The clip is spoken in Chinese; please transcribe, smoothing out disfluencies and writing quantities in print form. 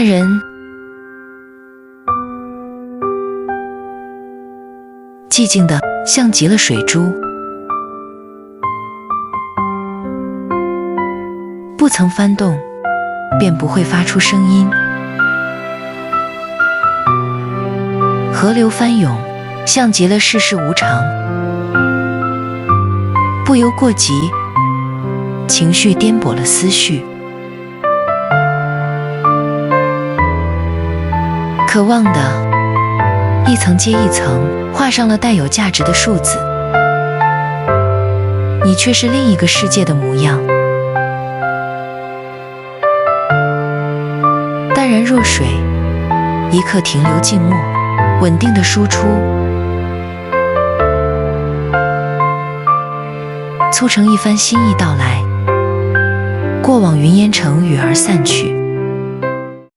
但人寂静的像极了水珠，不曾翻动，便不会发出声音。河流翻涌，像极了世事无常，不由过急，情绪颠簸了思绪。渴望的一层接一层画上了带有价值的数字，你却是另一个世界的模样，淡然若水，一刻停留静默，稳定的输出，促成一番心意到来。过往云烟成雨而散去，